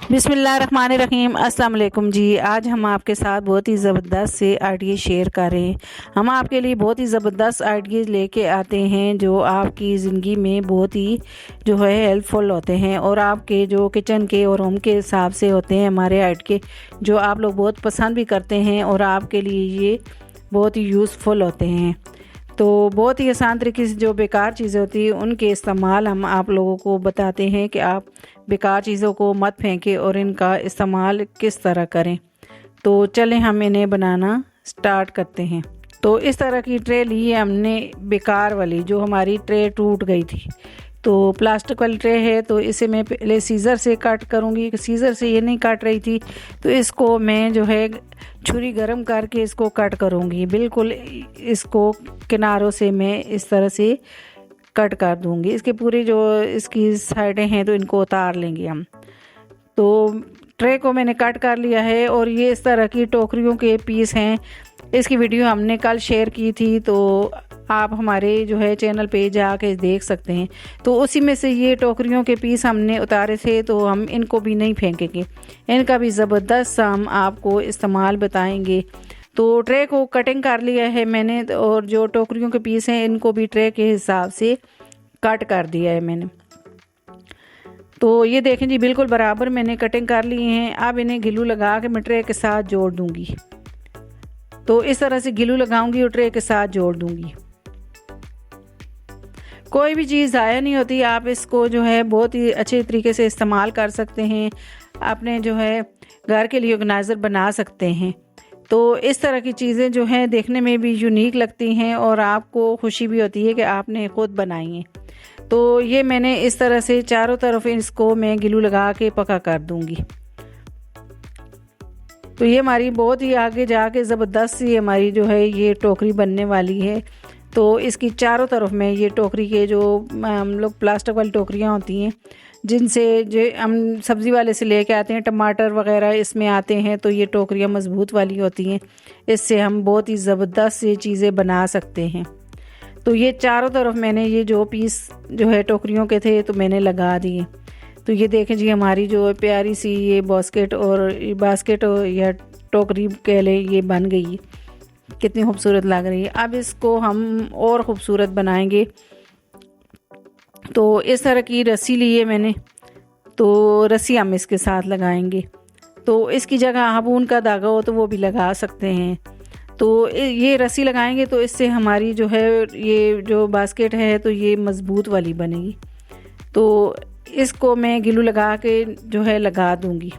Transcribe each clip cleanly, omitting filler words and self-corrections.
बिस्मिल्लाहिर्रहमानिर्रहीम। अस्सलाम वालेकुम जी। आज हम आपके साथ बहुत ही ज़बरदस्त से आइडिया शेयर कर रहे हैं। हम आपके लिए बहुत ही ज़बरदस्त आइडियाज़ लेके आते हैं जो आपकी ज़िंदगी में बहुत ही जो है हेल्पफुल होते हैं और आपके जो किचन के और होम के हिसाब से होते हैं हमारे आइडिया जो आप लोग बहुत पसंद भी करते हैं और आपके लिए ये बहुत ही यूज़फुल होते हैं। तो बहुत ही आसान तरीके से जो बेकार चीज़ें होती हैं उनके इस्तेमाल हम आप लोगों को बताते हैं कि आप बेकार चीज़ों को मत फेंकें और इनका इस्तेमाल किस तरह करें। तो चलें हम इन्हें बनाना स्टार्ट करते हैं। तो इस तरह की ट्रे ली है हमने, बेकार वाली जो हमारी ट्रे टूट गई थी। तो प्लास्टिक वाली ट्रे है तो इसे मैं पहले सीज़र से कट करूँगी। सीज़र से ये नहीं काट रही थी तो इसको मैं जो है छुरी गरम करके इसको कट करूँगी। बिल्कुल इसको किनारों से मैं इस तरह से कट कर दूँगी। इसके पूरी जो इसकी साइडें हैं तो इनको उतार लेंगे हम। तो ट्रे को मैंने कट कर लिया है और ये इस तरह की टोकरियों के पीस हैं। इसकी वीडियो हमने कल शेयर की थी तो आप हमारे जो है चैनल पे जाके देख सकते हैं। तो उसी में से ये टोकरियों के पीस हमने उतारे थे तो हम इनको भी नहीं फेंकेंगे, इनका भी ज़बरदस्त हम आपको इस्तेमाल बताएंगे। तो ट्रे को कटिंग कर लिया है मैंने और जो टोकरियों के पीस हैं इनको भी ट्रे के हिसाब से कट कर दिया है मैंने। तो ये देखें जी, बिल्कुल बराबर मैंने कटिंग कर ली हैं। अब इन्हें गिलू लगा के मैं ट्रे के साथ जोड़ दूंगी। तो इस तरह से गिलू लगाऊंगी और ट्रे के साथ जोड़ दूंगी। कोई भी चीज़ ज़ाया नहीं होती, आप इसको जो है बहुत ही अच्छे तरीके से इस्तेमाल कर सकते हैं, अपने जो है घर के लिए ऑर्गेनाइज़र बना सकते हैं। तो इस तरह की चीज़ें जो हैं देखने में भी यूनिक लगती हैं और आपको खुशी भी होती है कि आपने ख़ुद बनाई हैं। तो ये मैंने इस तरह से चारों तरफ इसको मैं गिलू लगा के पका कर दूंगी। तो ये हमारी बहुत ही आगे जाके ज़बरदस्त सी हमारी जो है ये टोकरी बनने वाली है। तो इसकी चारों तरफ में ये टोकरी के जो हम लोग प्लास्टिक वाली टोकरियाँ होती हैं जिनसे जो हम सब्ज़ी वाले से लेके आते हैं, टमाटर वगैरह इसमें आते हैं, तो ये टोकरियाँ मज़बूत वाली होती हैं। इससे हम बहुत ही ज़बरदस्त ये चीज़ें बना सकते हैं। तो ये चारों तरफ मैंने ये जो पीस जो है टोकरियों के थे तो मैंने लगा दिए। तो ये देखें जी, हमारी जो प्यारी सी ये बास्केट या टोकरी कह लें ये बन गई, कितनी खूबसूरत लग रही है। अब इसको हम और ख़ूबसूरत बनाएंगे। तो इस तरह की रस्सी ली है मैंने, तो रस्सी हम इसके साथ लगाएंगे। तो इसकी जगह आप ऊन का धागा हो तो वो भी लगा सकते हैं। तो ये रस्सी लगाएंगे तो इससे हमारी जो है ये जो बास्केट है तो ये मज़बूत वाली बनेगी। तो इसको मैं गिलू लगा के जो है लगा दूंगी।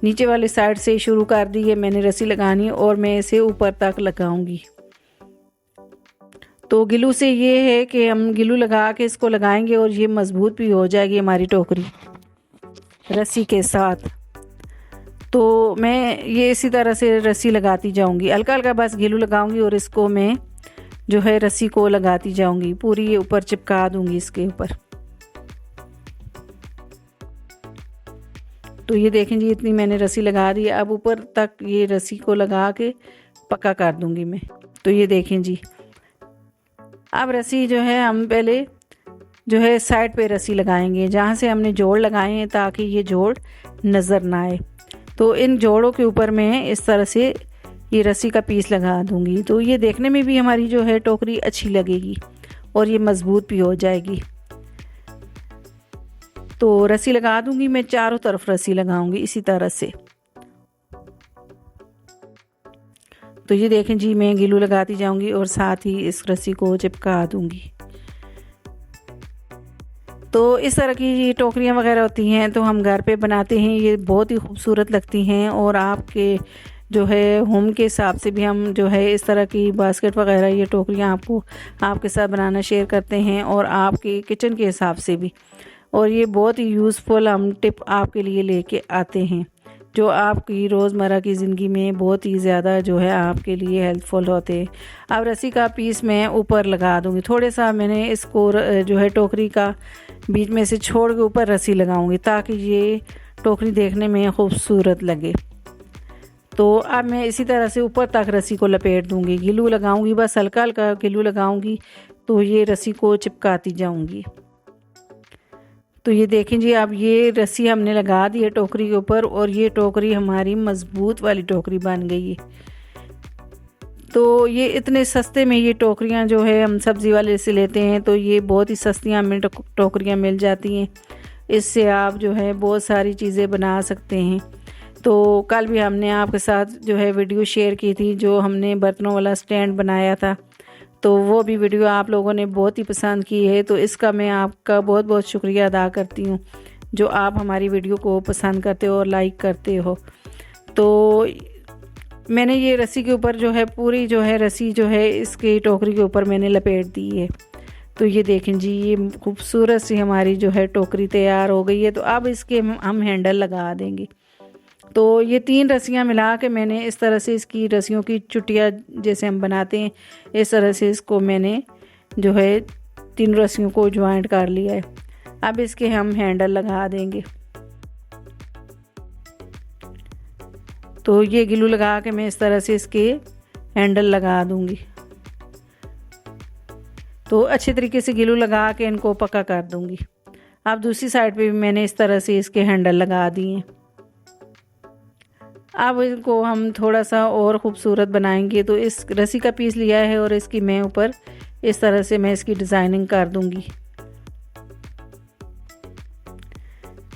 नीचे वाली साइड से शुरू कर दी है मैंने रस्सी लगानी और मैं इसे ऊपर तक लगाऊंगी। तो गिलू से ये है कि हम गिलू लगा के इसको लगाएंगे और ये मज़बूत भी हो जाएगी हमारी टोकरी रस्सी के साथ। तो मैं ये इसी तरह से रस्सी लगाती जाऊंगी, हल्का हल्का बस गिलू लगाऊंगी और इसको मैं जो है रस्सी को लगाती जाऊंगी, पूरी ऊपर चिपका दूंगी इसके ऊपर। तो ये देखें जी, इतनी मैंने रस्सी लगा दी। अब ऊपर तक ये रस्सी को लगा के पक्का कर दूंगी मैं। तो ये देखें जी, अब रस्सी जो है हम पहले जो है साइड पे रस्सी लगाएंगे जहाँ से हमने जोड़ लगाए हैं ताकि ये जोड़ नज़र ना आए। तो इन जोड़ों के ऊपर मैं इस तरह से ये रस्सी का पीस लगा दूंगी। तो ये देखने में भी हमारी जो है टोकरी अच्छी लगेगी और ये मज़बूत भी हो जाएगी। तो रस्सी लगा दूंगी मैं, चारों तरफ रस्सी लगाऊंगी इसी तरह से। तो ये देखें जी, मैं गिलू लगाती जाऊंगी और साथ ही इस रस्सी को चिपका दूंगी। तो इस तरह की ये टोकरियाँ वगैरह होती हैं तो हम घर पे बनाते हैं, ये बहुत ही खूबसूरत लगती हैं। और आपके जो है होम के हिसाब से भी हम जो है इस तरह की बास्केट वगैरह ये टोकरियाँ आपको आपके साथ बनाना शेयर करते हैं और आपके किचन के हिसाब से भी। और ये बहुत ही यूज़फुल हम टिप आपके लिए लेके आते हैं जो आपकी रोज़मर्रा की ज़िंदगी में बहुत ही ज़्यादा जो है आपके लिए हेल्पफुल होते हैं। अब रस्सी का पीस मैं ऊपर लगा दूंगी, थोड़े सा मैंने इसको जो है टोकरी का बीच में से छोड़ के ऊपर रस्सी लगाऊंगी ताकि ये टोकरी देखने में खूबसूरत लगे। तो अब मैं इसी तरह से ऊपर तक रस्सी को लपेट दूंगी, गिलू लगाऊंगी, बस हल्का हल्का गिलू लगाऊंगी तो ये रस्सी को चिपकाती जाऊंगी। तो ये देखें जी, अब ये रस्सी हमने लगा दी है टोकरी के ऊपर और ये टोकरी हमारी मज़बूत वाली टोकरी बन गई है। तो ये इतने सस्ते में ये टोकरियाँ जो है हम सब्ज़ी वाले से लेते हैं, तो ये बहुत ही सस्ती हमें टोकरियाँ मिल जाती हैं। इससे आप जो है बहुत सारी चीज़ें बना सकते हैं। तो कल भी हमने आपके साथ जो है वीडियो शेयर की थी, जो हमने बर्तनों वाला स्टैंड बनाया था, तो वो भी वीडियो आप लोगों ने बहुत ही पसंद की है। तो इसका मैं आपका बहुत बहुत शुक्रिया अदा करती हूँ, जो आप हमारी वीडियो को पसंद करते हो और लाइक करते हो। तो मैंने ये रस्सी के ऊपर जो है पूरी जो है रस्सी जो है इसकी टोकरी के ऊपर मैंने लपेट दी है। तो ये देखें जी, ये खूबसूरत सी हमारी जो है टोकरी तैयार हो गई है। तो अब इसके हम हैंडल लगा देंगे। तो ये 3 रस्सियाँ मिला के मैंने इस तरह से इसकी रस्सियों की चुटिया जैसे हम बनाते हैं, इस तरह से इसको मैंने जो है 3 रस्सियों को ज्वाइंट कर लिया है। अब इसके हम हैंडल लगा देंगे। तो ये ग्लू लगा के मैं इस तरह से इसके हैंडल लगा दूंगी। तो अच्छे तरीके से ग्लू लगा के इनको पक्का कर दूंगी। अब दूसरी साइड पे भी मैंने इस तरह से इसके हैंडल लगा दिए। अब इनको हम थोड़ा सा और ख़ूबसूरत बनाएंगे। तो इस रस्सी का पीस लिया है और इसकी मैं ऊपर इस तरह से मैं इसकी डिज़ाइनिंग कर दूंगी।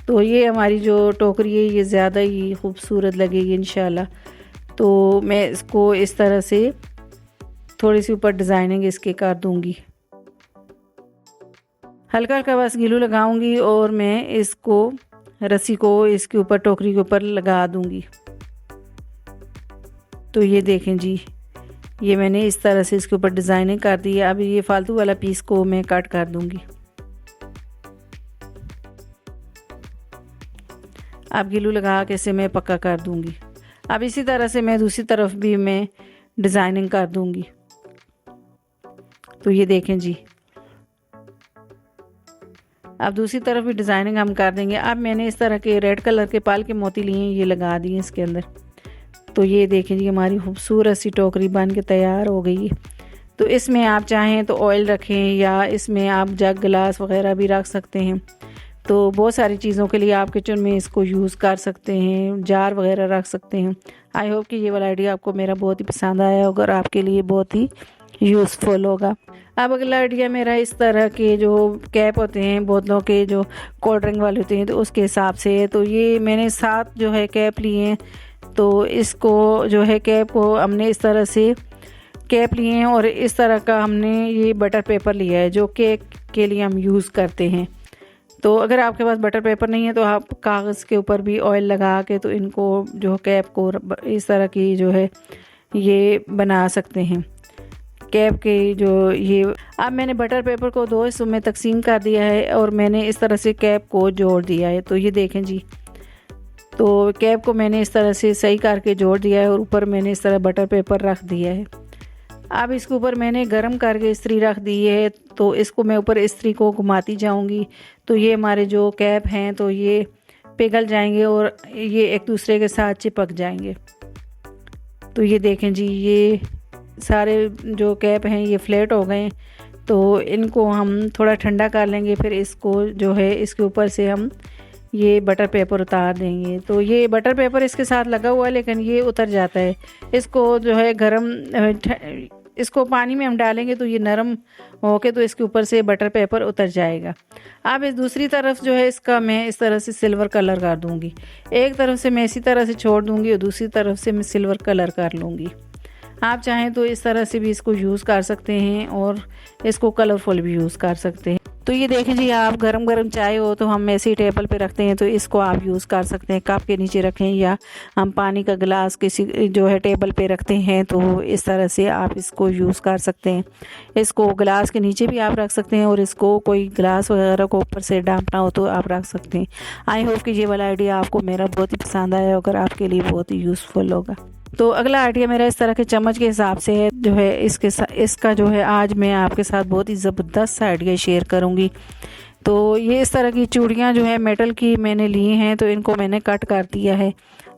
तो ये हमारी जो टोकरी है ये ज़्यादा ही खूबसूरत लगेगी इंशाल्लाह। तो मैं इसको इस तरह से थोड़ी सी ऊपर डिज़ाइनिंग इसके कर दूंगी। हल्का हल्का बस ग्लू लगाऊंगी और मैं इसको रस्सी को इसके ऊपर टोकरी के ऊपर लगा दूंगी। तो ये देखें जी, ये मैंने इस तरह से इसके ऊपर डिज़ाइनिंग कर दी है। अब ये फालतू वाला पीस को मैं कट कर दूंगी। अब ग्लू लगा के इसे मैं पक्का कर दूंगी। अब इसी तरह से मैं दूसरी तरफ भी मैं डिज़ाइनिंग कर दूंगी। तो ये देखें जी, अब दूसरी तरफ भी डिज़ाइनिंग हम कर देंगे। अब मैंने इस तरह के रेड कलर के पाल के मोती लिए हैं, ये लगा दिए इसके अंदर। तो ये देखें जी, हमारी खूबसूरत सी टोकरी बन के तैयार हो गई है। तो इसमें आप चाहें तो ऑयल रखें या इसमें आप जग गिलास वगैरह भी रख सकते हैं। तो बहुत सारी चीज़ों के लिए आप किचन में इसको यूज़ कर सकते हैं, जार वगैरह रख सकते हैं। आई होप कि ये वाला आइडिया आपको मेरा बहुत ही पसंद आया होगा और आपके लिए बहुत ही यूज़फुल होगा। अब अगला आइडिया मेरा इस तरह के जो कैप होते हैं बोतलों के, जो कोल्ड ड्रिंक वाले होते हैं, तो उसके हिसाब से है। तो ये मैंने 7 जो है कैप लिए हैं। तो इसको जो है कैप को हमने इस तरह से कैप लिए हैं और इस तरह का हमने ये बटर पेपर लिया है जो केक के लिए हम यूज़ करते हैं। तो अगर आपके पास बटर पेपर नहीं है तो आप कागज़ के ऊपर भी ऑयल लगा के तो इनको जो कैप को इस तरह की जो है ये बना सकते हैं कैप के जो ये। अब मैंने बटर पेपर को 2 हिस्सों में तकसीम कर दिया है और मैंने इस तरह से कैप को जोड़ दिया है। तो ये देखें जी, तो कैप को मैंने इस तरह से सही करके जोड़ दिया है और ऊपर मैंने इस तरह बटर पेपर रख दिया है। अब इसके ऊपर मैंने गरम करके इस्त्री रख दी है। तो इसको मैं ऊपर इस्त्री को घुमाती जाऊंगी तो ये हमारे जो कैप हैं तो ये पिघल जाएंगे और ये एक दूसरे के साथ चिपक जाएंगे। तो ये देखें जी, ये सारे जो कैप हैं ये फ्लैट हो गए। तो इनको हम थोड़ा ठंडा कर लेंगे, फिर इसको जो है इसके ऊपर से हम ये बटर पेपर उतार देंगे। तो ये बटर पेपर इसके साथ लगा हुआ है लेकिन ये उतर जाता है। इसको जो है इसको पानी में हम डालेंगे तो ये नरम होके तो इसके ऊपर से बटर पेपर उतर जाएगा। अब इस दूसरी तरफ जो है इसका मैं इस तरह से सिल्वर कलर कर दूंगी। एक तरफ से मैं इसी तरह से छोड़ दूंगी और दूसरी तरफ से मैं सिल्वर कलर कर लूँगी। आप चाहें तो इस तरह से भी इसको यूज़ कर सकते हैं और इसको कलरफुल भी यूज़ कर सकते हैं। तो ये देखें जी, आप गरम गरम चाय हो तो हम ऐसे ही टेबल पे रखते हैं तो इसको आप यूज़ कर सकते हैं। कप के नीचे रखें या हम पानी का गिलास किसी जो है टेबल पे रखते हैं तो इस तरह से आप इसको यूज़ कर सकते हैं। इसको गिलास के नीचे भी आप रख सकते हैं और इसको कोई गिलास वगैरह को ऊपर से डांपना हो तो आप रख सकते हैं। आई होप कि ये वाला आइडिया आपको मेरा बहुत ही पसंद आया होगा, आपके लिए बहुत ही यूज़फुल होगा। तो अगला आइडिया मेरा इस तरह के चम्मच के हिसाब से है जो है इसका जो है आज मैं आपके साथ बहुत ही ज़बरदस्त आइडिया शेयर करूंगी। तो ये इस तरह की चूड़ियाँ जो है मेटल की मैंने ली हैं, तो इनको मैंने कट कर दिया है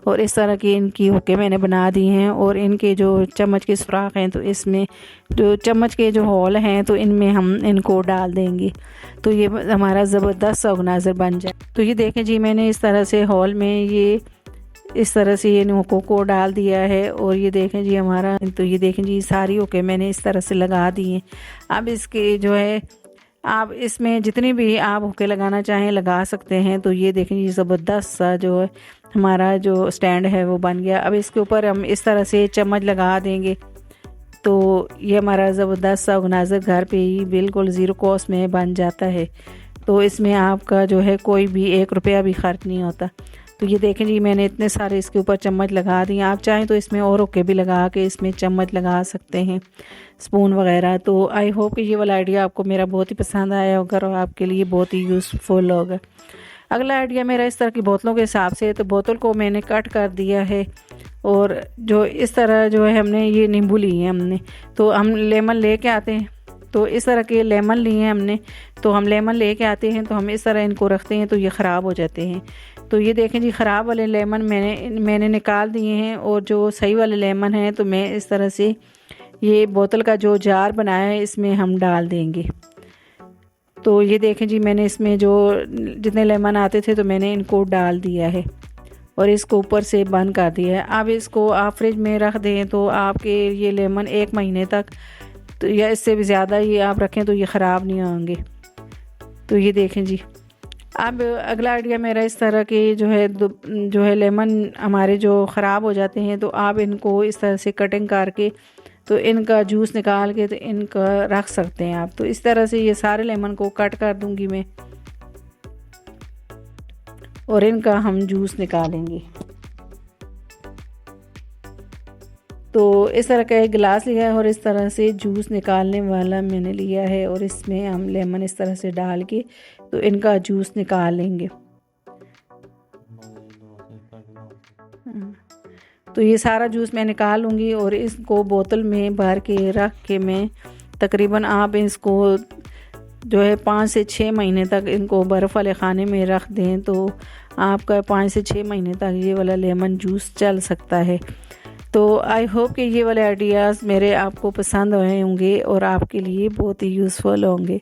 और इस तरह की इनकी हुक्के मैंने बना दी हैं। और इनके जो चम्मच के सुराख हैं, तो इसमें जो चम्मच के जो होल हैं, तो इनमें हम इनको डाल देंगे, तो ये हमारा ज़बरदस्त ऑर्गेनाइज़र बन जाए। तो ये देखें जी, मैंने इस तरह से हॉल में ये इस तरह से ये हुक्कों को डाल दिया है। और ये देखें जी हमारा, तो ये देखें जी सारी हुक्के मैंने इस तरह से लगा दी हैं। अब इसके जो है आप इसमें जितनी भी आप हुक्के लगाना चाहें लगा सकते हैं। तो ये देखें जी ज़बरदस्त सा जो है हमारा जो स्टैंड है वो बन गया। अब इसके ऊपर हम इस तरह से चम्मच लगा देंगे, तो ये हमारा ज़बरदस्त सा ऑर्गेनाइज़र घर पे ही बिल्कुल ज़ीरो कॉस्ट में बन जाता है। तो इसमें आपका जो है कोई भी 1 रुपया भी खर्च नहीं होता। तो ये देखें जी मैंने इतने सारे इसके ऊपर चम्मच लगा दिए। आप चाहें तो इसमें और हुक्के भी लगा के इसमें चम्मच लगा सकते हैं, स्पून वगैरह। तो आई होप कि ये वाला आइडिया आपको मेरा बहुत ही पसंद आया होगा और आपके लिए बहुत ही यूज़फुल होगा। अगला आइडिया मेरा इस तरह की बोतलों के हिसाब से, तो बोतल को मैंने कट कर दिया है और जो इस तरह जो है हमने ये नींबू लिए हैं हमने, तो हम लेमन लेके आते हैं, तो इस तरह के लेमन लिए हैं हमने, तो हम लेमन लेके आते हैं तो हम इस तरह इनको रखते हैं तो ये ख़राब हो जाते हैं। तो ये देखें जी ख़राब वाले लेमन मैंने निकाल दिए हैं और जो सही वाले लेमन हैं तो मैं इस तरह से ये बोतल का जो जार बनाया है इसमें हम डाल देंगे। तो ये देखें जी मैंने इसमें जो जितने लेमन आते थे तो मैंने इनको डाल दिया है और इसको ऊपर से बंद कर दिया है। अब इसको आप फ्रिज में रख दें तो आपके ये लेमन 1 महीने तक, तो या इससे भी ज़्यादा ये आप रखें तो ये ख़राब नहीं होंगे। तो ये देखें जी। अब अगला आइडिया मेरा इस तरह के जो है लेमन हमारे जो ख़राब हो जाते हैं, तो आप इनको इस तरह से कटिंग करके तो इनका जूस निकाल के तो इनका रख सकते हैं आप। तो इस तरह से ये सारे लेमन को कट कर दूंगी मैं और इनका हम जूस निकालेंगे। तो इस तरह का एक गिलास लिया है और इस तरह से जूस निकालने वाला मैंने लिया है और इसमें हम लेमन इस तरह से डाल के तो इनका जूस निकाल लेंगे। तो ये सारा जूस मैं निकाल लूँगी और इसको बोतल में भर के रख के मैं तकरीबन आप इसको जो है 5 से 6 महीने तक इनको बर्फ़ वाले ख़ाने में रख दें तो आपका 5 से 6 महीने तक ये वाला लेमन जूस चल सकता है। तो आई होप कि ये वाले आइडियाज़ मेरे आपको पसंद आए होंगे और आपके लिए बहुत ही यूज़फुल होंगे।